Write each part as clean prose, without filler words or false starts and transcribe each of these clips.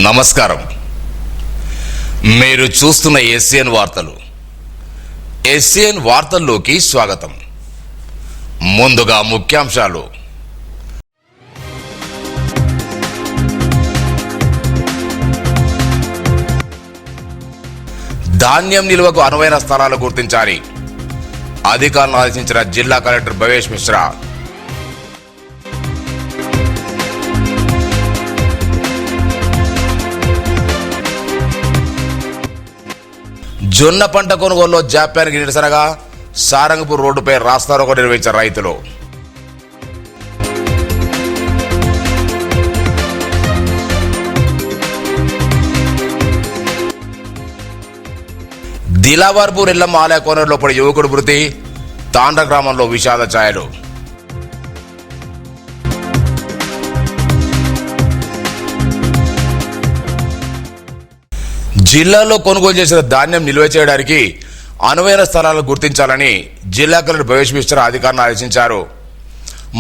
నమస్కారం. మీరు చూస్తున్న ఎస్సీఎన్ వార్తలు. ఎస్సీఎన్ వార్తల్లోకి స్వాగతం. ముందుగా ముఖ్యాంశాలు. ధాన్యం నిల్వకు అనువైన స్థలాలు గుర్తించాలి. అధికారులను ఆదేశించిన జిల్లా కలెక్టర్ భవేష్ మిశ్రా. జొన్న పంట కొనుగోలులో జాప్యానికి నిరసనగా సారంగపూర్ రోడ్డుపై రాస్తారోకో నిర్వహించిన రైతులు. దిలావర్పూర్ ఎల్లమ్మ ఆలయ కోనరులో పడి యువకుడు మృతి. తాండ్ర గ్రామంలో విషాద ఛాయలు. జిల్లాలో కొనుగోలు చేసిన ధాన్యం నిల్వ చేయడానికి అనువైన స్థలాలను గుర్తించాలని జిల్లా కలెక్టర్ భవేష్ మిశ్రా అధికారులను ఆదేశించారు.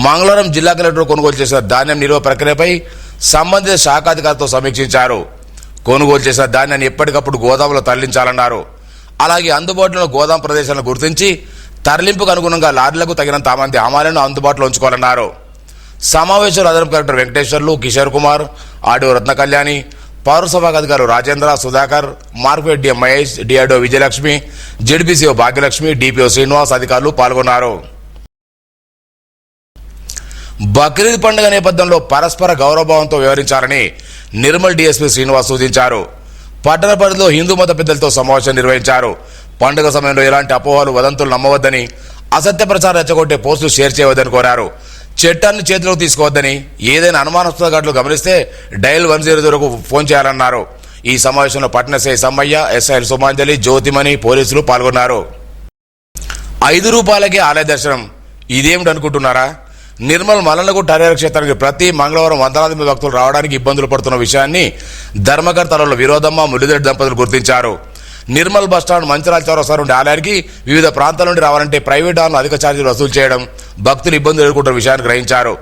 మంగళవారం జిల్లా కలెక్టర్ కొనుగోలు చేసిన ధాన్యం నిల్వ ప్రక్రియపై సంబంధిత శాఖాధికారులతో సమీక్షించారు. కొనుగోలు చేసిన ధాన్యాన్ని ఎప్పటికప్పుడు గోదాములో తరలించాలన్నారు. అలాగే అందుబాటులో గోదాం ప్రదేశాలను గుర్తించి తరలింపుకు అనుగుణంగా లారీలకు తగినంత మంది హమాలీలను అందుబాటులో ఉంచుకోవాలన్నారు. సమావేశంలో అదనపు కలెక్టర్ వెంకటేశ్వర్లు, కిషోర్ కుమార్, ఆర్డీఓ రత్న కళ్యాణి, పౌరసభా అధికారులు Rajendra, Sudhakar, market DM Mahesh, DRDO Vijayalakshmi, ZPCO Bhagyalakshmi, DPO Srinivas తదితరులు పాల్గొన్నారు. బక్రీద్ పండుగ నేపథ్యంలో పరస్పర గౌరవభావంతో వ్యవహరించాలని నిర్మల్ డీఎస్పీ శ్రీనివాస్ సూచించారు. పట్టణ పరిధిలో హిందూ మత పెద్దలతో సమావేశం నిర్వహించారు. పండుగ సమయంలో ఎలాంటి అపోహలు, వదంతులు నమ్మవద్దని, అసత్య ప్రచారం రెచ్చగొట్టే పోస్టులు షేర్ చేయవద్దని కోరారు. చట్టాన్ని చేతిలోకి తీసుకోవద్దని, ఏదైనా అనుమానాస్పద ఘటనలు గమనిస్తే డయల్ 100కు ఫోన్ చేయాలన్నారు. ఈ సమావేశంలో పట్టణ ఎస్ఐ సమ్మయ్య, ఎస్ఐ సుమాంజలి, జ్యోతిమణి, పోలీసులు పాల్గొన్నారు. 5 రూపాయలకే ఆలయ దర్శనం, ఇదేమిటి అనుకుంటున్నారా? నిర్మల్ మల్లన్నగుట్ట హరిహర క్షేత్రానికి ప్రతి మంగళవారం వందలాది మంది భక్తులు రావడానికి ఇబ్బందులు పడుతున్న విషయాన్ని ధర్మకర్తలలో విరోధమ్మ, మురళీధర్ దంపతులు గుర్తించారు. నిర్మల్ బస్టాండ్, మంచిరాల చౌరస్తా నుండి ఆలయానికి వివిధ ప్రాంతాల నుండి రావాలంటే ప్రైవేట్ వాహనాలు అధిక ఛార్జీలు వసూలు చేయడం, భక్తులు ఇబ్బందులు ఎదుర్కొంటున్న విషయాన్ని గ్రహించారు.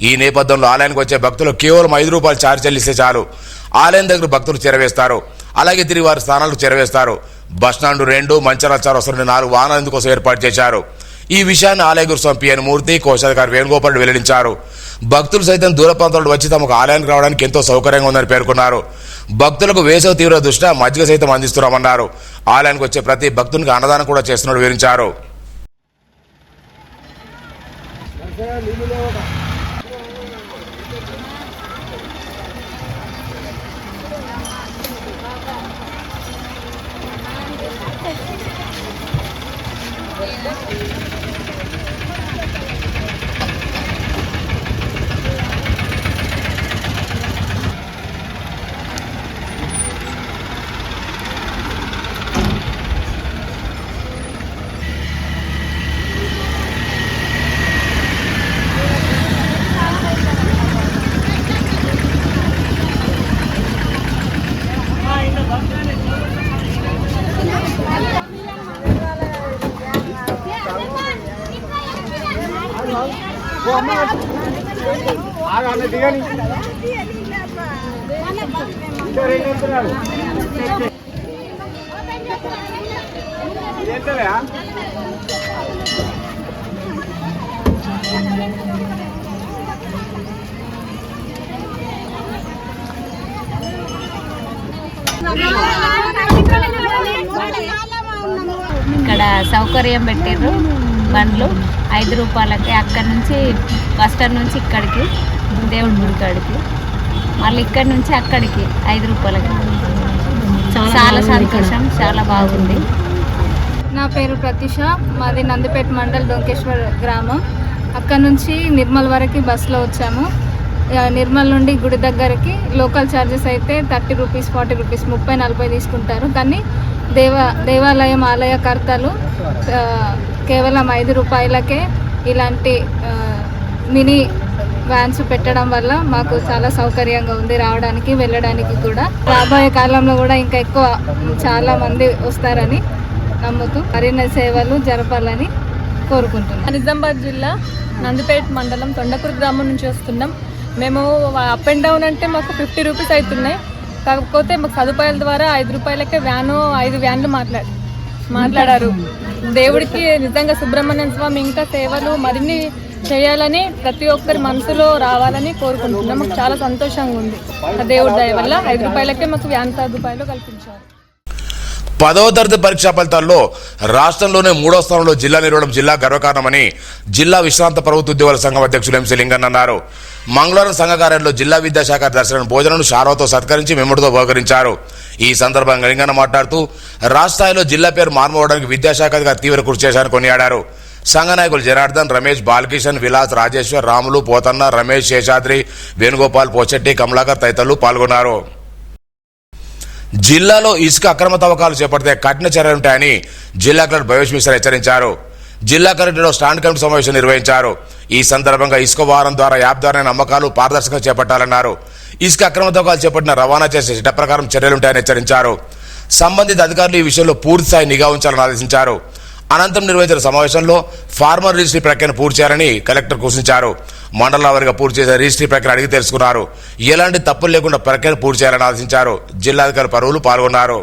ఈ నేపథ్యంలో ఆలయానికి వచ్చే భక్తులు కేవలం 5 రూపాయలు ఛార్జ్ చెల్లిస్తే చాలు ఆలయం దగ్గర భక్తులు చేరవేస్తారు. అలాగే తిరిగి వారి స్థానాలకు చేరవేస్తారు. బస్టాండ్ 2, మంచిరాల చౌరస్తా నుండి 4 వాహనాలు ఇందుకోసం ఏర్పాటు చేశారు. ఈ విషయాన్ని ఆలయ గురుస్వామి పిఎన్ మూర్తి, కోశాధికారి వేణుగోపాల్ వెల్లడించారు. భక్తులు సైతం దూర ప్రాంతాల వచ్చి తమకు ఆలయానికి రావడానికి ఎంతో సౌకర్యంగా ఉందని పేర్కొన్నారు. భక్తులకు వేసవి తీవ్ర దృష్ట్యా మజ్జిగ సైతం అందిస్తున్నామన్నారు. ఆలయానికి వచ్చే ప్రతి భక్తునికి అన్నదానం కూడా చేస్తున్నట్టు వివరించారు. ఇక్కడ సౌకర్యం పెట్టారు. బండ్లు 5 రూపాయలకి, అక్కడి నుంచి బస్ స్టాండ్ నుంచి ఇక్కడికి, దేవుడి గుడి కాడికి, మళ్ళీ ఇక్కడి నుంచి అక్కడికి 5 రూపాయలకి. చాలా సంతోషం, చాలా బాగుంది. నా పేరు ప్రత్యూష, మాది నందిపేట మండల్ డొంకేశ్వర్ గ్రామం. అక్కడ నుంచి నిర్మల్ వరకు బస్సులో వచ్చాము. నిర్మల్ నుండి గుడి దగ్గరికి లోకల్ ఛార్జెస్ అయితే 30 రూపీస్, 40 రూపీస్, 30, 40 తీసుకుంటారు. కానీ దేవాలయం ఆలయకర్తలు కేవలం 5 రూపాయలకే ఇలాంటి మినీ వ్యాన్స్ పెట్టడం వల్ల మాకు చాలా సౌకర్యంగా ఉంది రావడానికి, వెళ్ళడానికి కూడా. రాబోయే కాలంలో కూడా ఇంకా ఎక్కువ చాలా మంది వస్తారని నమ్ముతూ మరిన్ని సేవలు జరపాలని కోరుకుంటున్నాం. నిజామాబాద్ జిల్లా నందిపేట మండలం తొండకూరు గ్రామం నుంచి వస్తున్నాం. మేము అప్ అండ్ డౌన్ అంటే మాకు 50 రూపీస్ అవుతున్నాయి. కాకపోతే మాకు సదుపాయాల ద్వారా 5 రూపాయలకే 5 వ్యాన్లు మాట్లాడారు. దేవుడికి నిజంగా సుబ్రహ్మణ్య స్వామి ఇంకా సేవలు మరిన్ని చేయాలని ప్రతి ఒక్కరి మనసులో రావాలని కోరుకుంటున్నాం. మాకు చాలా సంతోషంగా ఉంది. ఆ దేవుడి దయ వల్ల 5 రూపాయలకే మాకు వ్యాన్ సదుపాయాలు కల్పించారు. 10వ తరగతి పరీక్షా ఫలితాల్లో రాష్ట్రంలోనే 3వ స్థానంలో జిల్లా నిలవడం జిల్లా గర్వకారణమని జిల్లా విశ్రాంత ప్రభుత్వ ఉద్యోగుల సంఘం అధ్యక్షులు ఎంసీ లింగన్ అన్నారు. మంగళవారం సంఘ కార్యాలయంలో జిల్లా విద్యాశాఖ దర్శన భోజనం శారవతో సత్కరించి మెమోడితో బహుకరించారు. ఈ సందర్భంగా లింగన్న మాట్లాడుతూ రాష్ట్ర స్థాయిలో జిల్లా పేరు మార్మోవడానికి విద్యాశాఖ అధికారి తీవ్ర కృషి చేశారని కొనియాడారు. సంఘ నాయకులు జనార్దన్, రమేష్, బాలకిషన్, విలాస్, రాజేశ్వర్, రాములు, పోతన్న, రమేష్, శేషాద్రి, వేణుగోపాల్, పోచెట్టి, కమలాకర్ తదితరులు పాల్గొన్నారు. జిల్లాలో ఇసుక అక్రమ తవ్వకాలు చేపడితే కఠిన చర్యలుంటాయని జిల్లా కలెక్టర్ భవేష్ మిశ్రా హెచ్చరించారు. జిల్లా కలెక్టర్లో స్టాండ్ కమిటీ సమావేశం నిర్వహించారు. ఈ సందర్భంగా ఇసుక వాహనం ద్వారా యాప్ ద్వారా అమ్మకాలు పారదర్శకంగా చేపట్టాలన్నారు. ఇసుక అక్రమ తవ్వకాలు చేపట్టిన రవాణా చేసే చట్ట ప్రకారం చర్యలుంటాయని హెచ్చరించారు. సంబంధిత అధికారులు ఈ విషయంలో పూర్తిస్థాయి నిఘా ఉంచాలని ఆదేశించారు. అనంతరం నిర్వహించిన సమావేశంలో ఫార్మర్ రిజిస్ట్రీ ప్రక్రియను పూర్తి చేయాలని కలెక్టర్ సూచించారు. మండల వారీగా పూర్తి చేసే రిజిస్ట్రీ ప్రక్రియ అడిగి తెలుసుకున్నారు. ఎలాంటి తప్పులు లేకుండా ప్రక్రియను పూర్తి చేయాలని ఆదేశించారు. జిల్లాధికారి పరువులు పాల్గొన్నారు.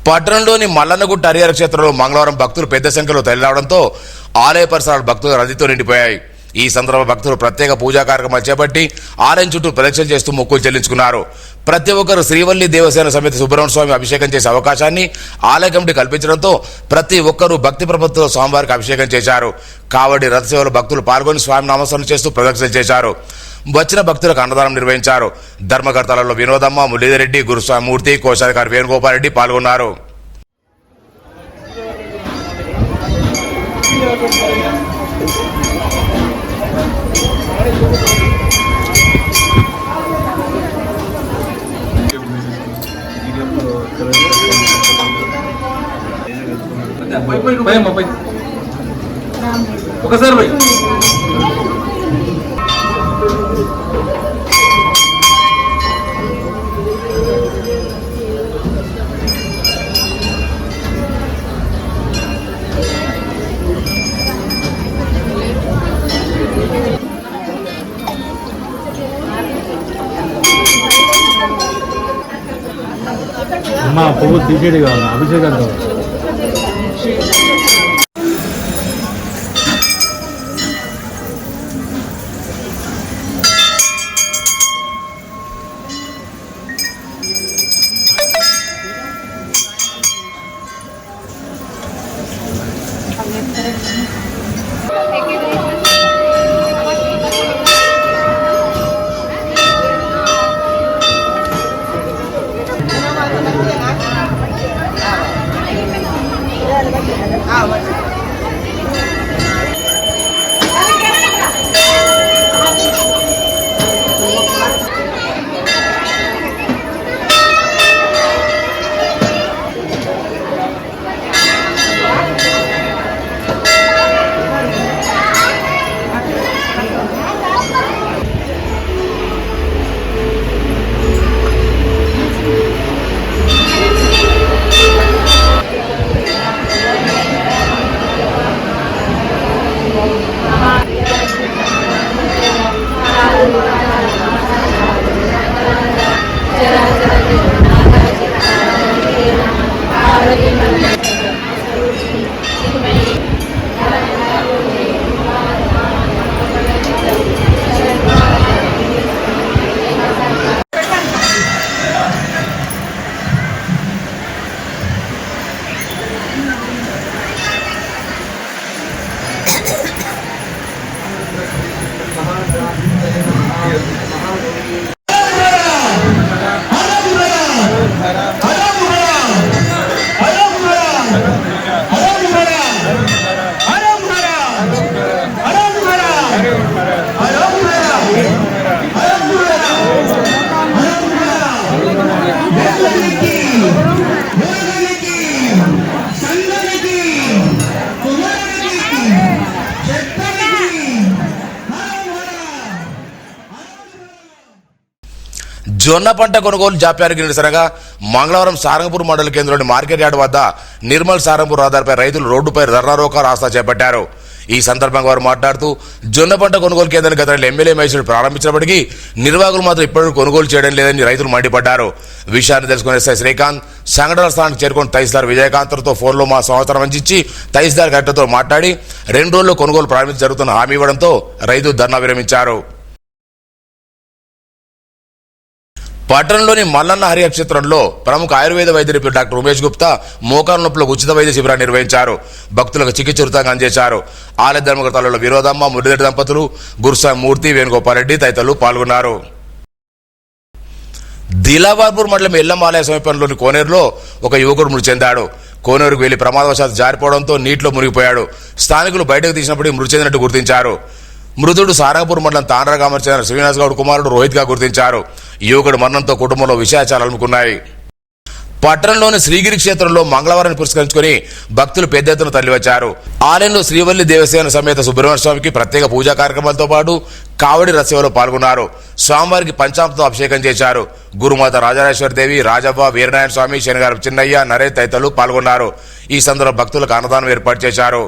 పట్టణంలోని మల్లన్నగుట్ట హరిహర క్షేత్రంలో మంగళవారం భక్తులు పెద్ద సంఖ్యలో తరలిరావడంతో ఆలయ పరిసరాలు భక్తుల రద్దీతో నిండిపోయాయి. ఈ సందర్భంగా భక్తులు ప్రత్యేక పూజా కార్యక్రమాలు చేపట్టి ఆలయం చుట్టూ ప్రదక్షిణ చేస్తూ మొక్కులు చెల్లించుకున్నారు. ప్రతి ఒక్కరు శ్రీవల్లి దేవసేన సమేత సుబ్రహ్మణ్య స్వామి అభిషేకం చేసే అవకాశాన్ని ఆలయ కమిటీ కల్పించడంతో ప్రతి ఒక్కరూ భక్తి ప్రపత్తులతో స్వామివారికి అభిషేకం చేశారు. కావడి రథసేవలో భక్తులు పాల్గొని స్వామి నామస్మరణ చేస్తూ ప్రదక్షిణ చేశారు. వచ్చిన భక్తులకు అన్నదానం నిర్వహించారు. ధర్మకర్తలలో వినోదమ్మ, మురళీధరెడ్డి, గురుస్వామిమూర్తి, కోశాధికారి వేణుగోపాల్ రెడ్డి పాల్గొన్నారు. ఒకసారి పోయి అమ్మా పువ్వు తీసేది కావాలి, అభిషేకం కావాలి. జొన్న పంట కొనుగోలు జాప్యానికి నిరసనగా మంగళవారం సారంగపూర్ మండల కేంద్రంలోని మార్కెట్ యార్డ్ వద్ద నిర్మల్ సారంగపూర్ రహదారిపై రైతులు రోడ్డుపై ధర్నారోక రాస్తా చేపట్టారు. ఈ సందర్భంగా వారు మాట్లాడుతూ జొన్న పంట కొనుగోలు కేంద్రాన్ని గత ఎమ్మెల్యే మహేశ్వరుడు ప్రారంభించినప్పటికీ నిర్వాహకులు మాత్రం ఇప్పటివరకు కొనుగోలు చేయడం లేదని రైతులు మండిపడ్డారు. విషయాన్ని తెలుసుకున్న ఎస్ఐ శ్రీకాంత్ సంఘటన స్థానానికి చేరుకుని తహసీల్దార్ విజయకాంత్తో ఫోన్లో మా సంవత్సరం అందించి తహసీల్దార్ కలెక్టర్తో మాట్లాడి 2 రోజుల్లో కొనుగోలు ప్రారంభించి జరుగుతున్న హామీ ఇవ్వడంతో రైతు ధర్నా విరమించారు. పట్టణంలోని మల్లన్న హరిహర క్షేత్రంలో ప్రముఖ ఆయుర్వేద వైద్య నిపుణుడు డాక్టర్ ఉమేష్ గుప్తా మోకాలు నొప్పులకు ఉచిత వైద్య శిబిరాన్ని నిర్వహించారు. భక్తులకు చికిత్స ఉచితంగా అందజేశారు. ఆలయ ధర్మకర్తలలో వినోదమ్మ, మురళీరెడ్డి దంపతులు, గురుస్వామి మూర్తి, వేణుగోపాల్ రెడ్డి తదితరులు పాల్గొన్నారు. దిలావర్పూర్ మండలం ఎల్లమ్మ ఆలయ సమీపంలోని కోనేరులో ఒక యువకుడు మృతి చెందాడు. కోనేరుకు వెళ్లి ప్రమాదవశాత్తు జారిపోవడంతో నీటిలో మునిగిపోయాడు. స్థానికులు బయటకు తీసినప్పటికీ మృతి చెందినట్టు గుర్తించారు. మృతుడు సారంగపూర్ మండలం తాండ్రగామకు చెందిన శ్రీనివాస్ గౌడ్ కుమారుడు రోహిత్ గా గుర్తించారు. యువకుడు మరణంతో కుటుంబంలో విషయాచారాలు అలుముకున్నాయి. పట్టణంలోని శ్రీగిరి క్షేత్రంలో మంగళవారాన్ని పురస్కరించుకుని భక్తులు పెద్ద ఎత్తున తరలివచ్చారు. ఆలయంలో శ్రీవల్లి దేవసేన సమేత సుబ్రహ్మణ్య స్వామికి ప్రత్యేక పూజా కార్యక్రమాలతో పాటు కావడి రథసేవలో పాల్గొన్నారు. స్వామివారికి పంచామృతం అభిషేకం చేశారు. గురుమాత రాజరాజేశ్వరి దేవి, రాజవ్వ, వీరనారాయణ స్వామి, శనిగారు చిన్నయ్య, నరే తదితరులు పాల్గొన్నారు. ఈ సందర్భంలో భక్తులకు అన్నదానం ఏర్పాటు చేశారు.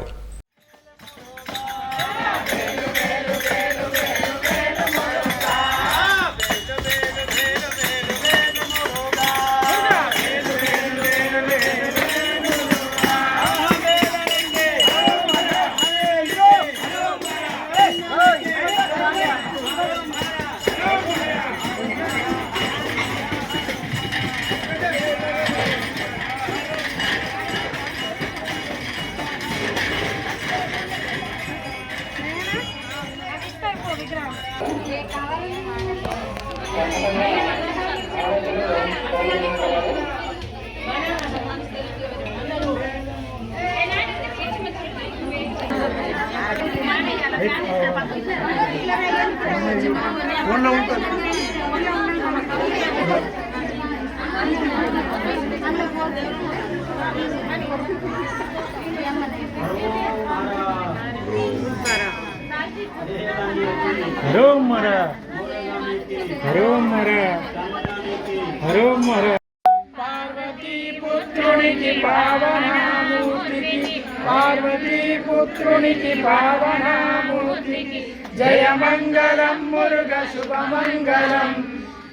పార్వతీపుత్రునికి పావనామూర్తికి జయమంగళం మురుగ శుభమంగళం,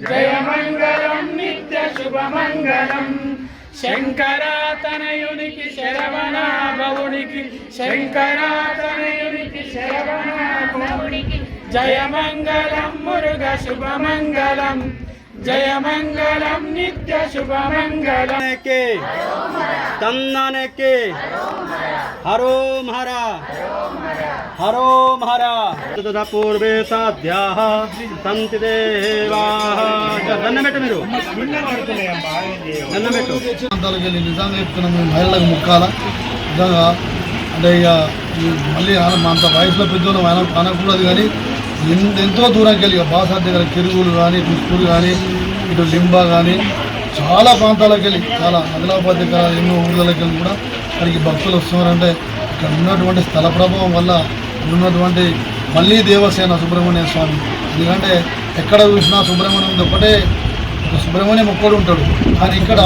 జయమంగళం నిత్య శుభమంగళం. శంకరాతనయునికి శరవణ భవునికి, శంకరాతనయునికి శరవణ భవునికి జయమంగళం మురుగ శుభమంగళం, జయమంగళం నిత్య శుభమంగళం. తందనకే హరోం హర హరోం హర పూర్వే సాధ్యాః సంతి దేవాః. దండమెట్టు మీరు దండమెట్టు. ప్రాంతాలకు వెళ్ళి నిజంగా చెప్తున్నాం, మేము మహిళలకు ముక్కాల నిజంగా అంటే ఇక మళ్ళీ అంత వయసులో పెద్దోళ్ళు అనకూడదు, కానీ ఎంతో దూరంకి వెళ్ళి బాసార్ దగ్గర కిరుగులు కానీ, పుష్పూరు కానీ, ఇటు లింబా కానీ చాలా ప్రాంతాలకు వెళ్ళి, చాలా ఆదిలాబాద్ దగ్గర ఎన్నో ఊళ్ళకి వెళ్ళి కూడా అక్కడికి భక్తులు వస్తున్నారంటే ఇక్కడ ఉన్నటువంటి స్థల ప్రభావం వల్ల ఉన్నటువంటి మళ్ళీ దేవసేన సుబ్రహ్మణ్య స్వామి. ఎందుకంటే ఎక్కడ చూసినా సుబ్రహ్మణ్యం ఒకటే, ఒక సుబ్రహ్మణ్యం ఒక్కడు ఉంటాడు. కానీ ఇక్కడ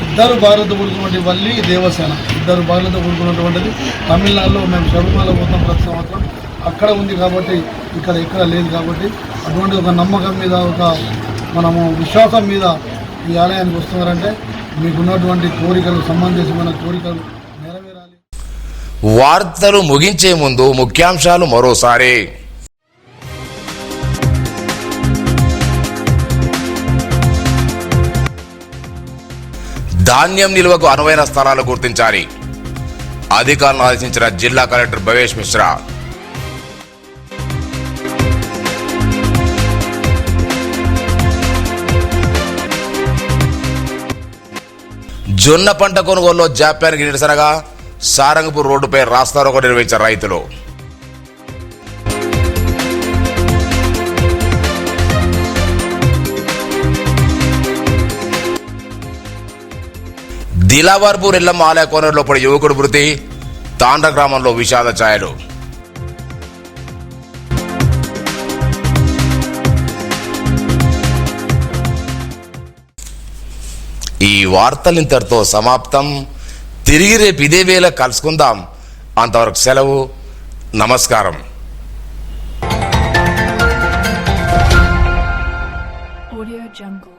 ఇద్దరు భార్యతో కూడుకున్నటువంటి వల్లి దేవసేన, ఇద్దరు భార్యలతో కూడుకున్నటువంటిది తమిళనాడులో మేము శబరిమల పోతాం ప్రతి సంవత్సరం, అక్కడ ఉంది కాబట్టి ఇక్కడ ఎక్కడ లేదు కాబట్టి అటువంటి ఒక నమ్మకం మీద, ఒక మనము విశ్వాసం మీద ఈ ఆలయానికి వస్తున్నారంటే మీకున్నటువంటి కోరికలు, సంబంధించిన కోరికలు నెరవేరాలి. వార్తలు ముగించే ముందు ముఖ్యాంశాలు మరోసారి. ధాన్యం నిల్వకు అనువైన స్థలాలు గుర్తించాలి, అధికారులను ఆదేశించిన జిల్లా కలెక్టర్ భవేష్ మిశ్రా. జొన్న పంట కొనుగోలులో జాప్యానికి నిరసనగా సారంగపూర్ రోడ్డుపై రాస్తారోకో నిర్వహించిన రైతులు. దిలావర్పూర్ ఎల్లమ్మ ఆలయ కోనేరులో పడి యువకుడు మృతి, తాండ్ర గ్రామంలో విషాద ఛాయలు. ఈ వార్తలు ఇంతటితో సమాప్తం. తిరిగి రేపు ఇదే వేళ కలుసుకుందాం. అంతవరకు సెలవు. నమస్కారం. Audio Jungle.